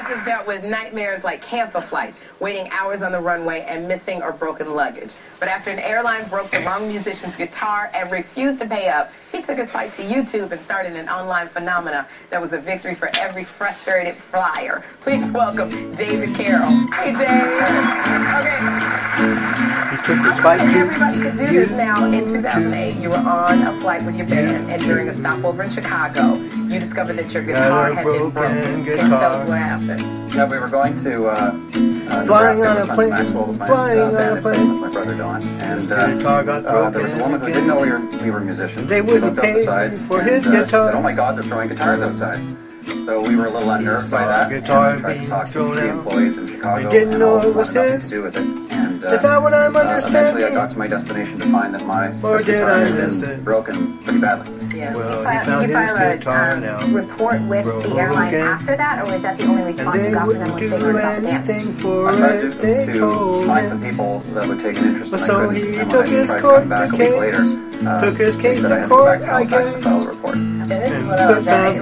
passengers dealt with nightmares like canceled flights, waiting hours on the runway, and missing or broken luggage. But after an airline broke the wrong musician's guitar and refused to pay up, he took his flight to YouTube and started an online phenomena that was a victory for every frustrated flyer. Please welcome David Carroll. Hey, Dave. Okay. He took his flight to everybody could do this now. In 2008, you were on a flight with your band, and during a stopover in Chicago, you discovered that your guitar had been broken. Can you tell us what happened? Yeah, we were going to flying on a plane, flying on a plane with my brother Don, and his guitar got broken. There was a woman who didn't know we were musicians. They wouldn't pay for his guitar. Said, "Oh my God, they're throwing guitars outside." So we were a little unnerved by that. Guitar and tried to talk to thrown the out. employees in Chicago. They didn't know it was his. To do with it. And, is that what I'm understanding? Eventually, I got to my destination to find that my guitar had been broken pretty badly. Yeah. Well, he found his guitar now. Report with the airline after that, or was that the only response you got from them when they heard about the damage? For I tried it, they to told find some him. people that would take an interest in So it. he took his court case, took his case to court, I guess, And this is what I was saying.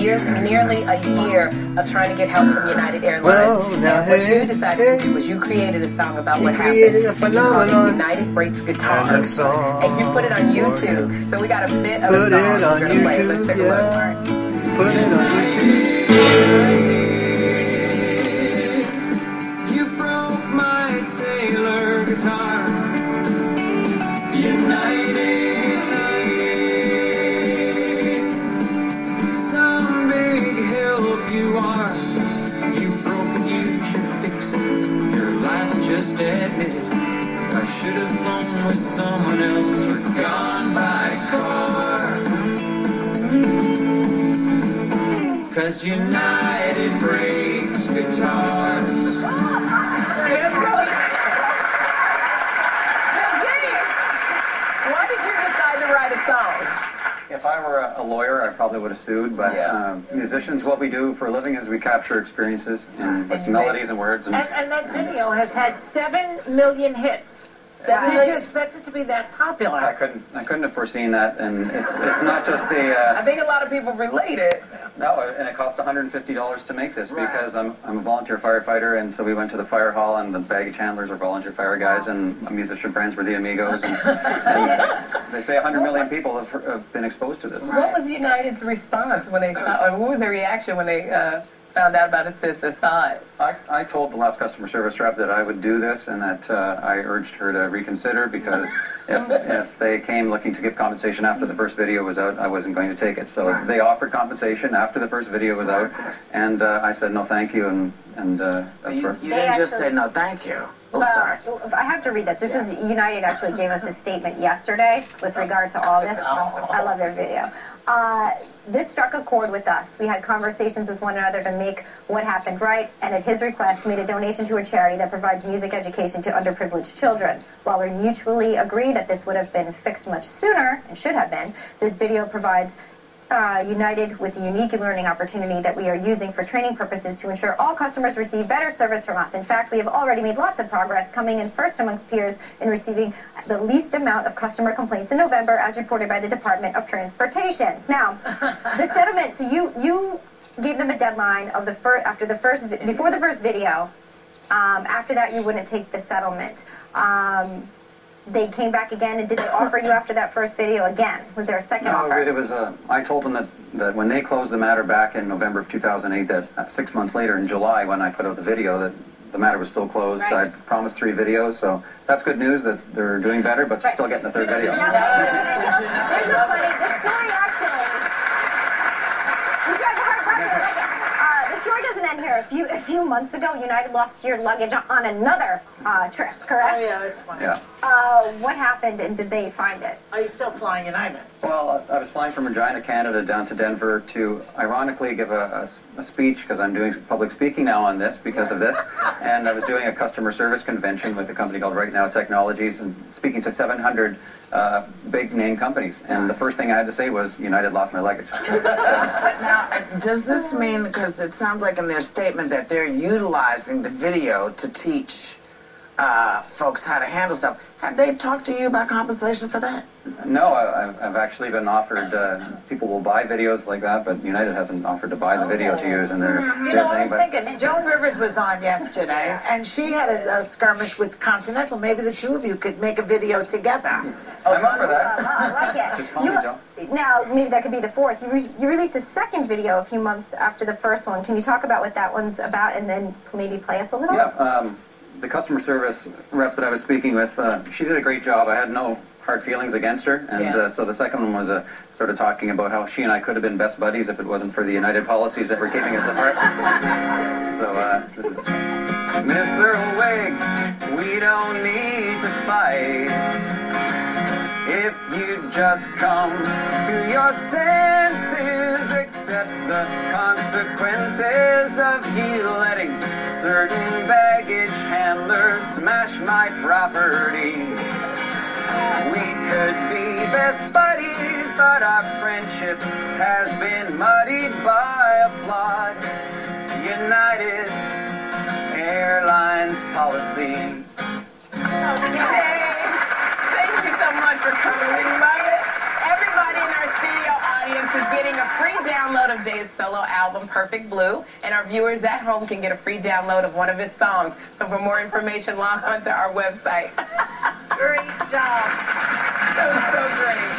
It was nearly a year of trying to get help from United Airlines. Well, now, and what you decided to do was you created a song about what happened. created a phenomenon. United Breaks Guitars. And a song and you put it on YouTube. So we got a bit of Put a song it on we're gonna play. Let's YouTube, take a yeah. look. Put it on YouTube. You broke my Taylor guitar. United. Some big help you are. You broke it, you should fix it. Your line just admitted. I should have flown with someone else or gone by car. 'Cause United breaks guitars. Why did you decide to write a song? If I were a lawyer, I probably would have sued, but musicians, what we do for a living is we capture experiences and with melodies and words. And that video has had 7 million hits. Did you expect it to be that popular? I couldn't have foreseen that, and it's not just the. I think a lot of people relate it. No, and it cost $150 to make this because I'm a volunteer firefighter, and so we went to the fire hall, and the Baggy Chandlers are volunteer fire guys, and my musician friends were the Amigos, and they say 100 million people have been exposed to this. What was United's response when they saw, or what was their reaction when they found out about it, this aside? I told the last customer service rep that I would do this and that I urged her to reconsider because if they came looking to give compensation after the first video was out, I wasn't going to take it. So they offered compensation after the first video was out, and I said no thank you, and that's where... You didn't just say no thank you. Oh, sorry. I have to read this. This is United actually gave us a statement yesterday with regard to all this. I love their video. This struck a chord with us. We had conversations with one another to make what happened right, and at his request made a donation to a charity that provides music education to underprivileged children. While we mutually agree that this would have been fixed much sooner, and should have been, this video provides United with a unique learning opportunity that we are using for training purposes to ensure all customers receive better service from us. In fact, we have already made lots of progress, coming in first amongst peers in receiving the least amount of customer complaints in November, as reported by the Department of Transportation. Now, the settlement, so you gave them a deadline of before the first video. After that, you wouldn't take the settlement. They came back again, and did they offer you after that first video again? Was there a second offer? It was. I told them that when they closed the matter back in November of 2008, that 6 months later in July, when I put out the video, that the matter was still closed. Right. I promised 3 videos, so that's good news that they're doing better, but they're still getting the 3rd video. Here's the funny, the story actually. The story doesn't end here. A few months ago, United lost your luggage on another trip, correct? Oh, yeah, it's funny. Yeah. What happened, and did they find it? Are you still flying United? Well, I was flying from Regina, Canada, down to Denver to, ironically, give a speech, because I'm doing public speaking now on this because of this, and I was doing a customer service convention with a company called Right Now Technologies and speaking to 700 big name companies, and the first thing I had to say was, United lost my luggage. But now, does this mean, because it sounds like in their statement that they're utilizing the video to teach folks how to handle stuff. Have they talked to you about compensation for that? No, I've actually been offered, people will buy videos like that, but United hasn't offered to buy the video to use in their You know, I was thing. thinking, Joan Rivers was on yesterday, and she had a skirmish with Continental. Maybe the two of you could make a video together. I'm up for that. I like it. Just call me, Joan. Now, maybe that could be the fourth. You released a second video a few months after the first one. Can you talk about what that one's about and then maybe play us a little? Yeah, the customer service rep that I was speaking with, she did a great job. I had no hard feelings against her, and so the second one was sort of talking about how she and I could have been best buddies if it wasn't for the United policies that were keeping us apart. So, this is Mr. Wig, we don't need to fight. If you just come to your senses, accept the consequences of you letting certain baggage handlers smash my property. We could be best buddies, but our friendship has been muddied by a flawed United Airlines policy. Okay. Thank you so much for coming. We love it. Everybody in our studio audience is getting a free download of Dave's solo album, Perfect Blue, and our viewers at home can get a free download of one of his songs. So for more information, log on to our website. Great job. That was so great.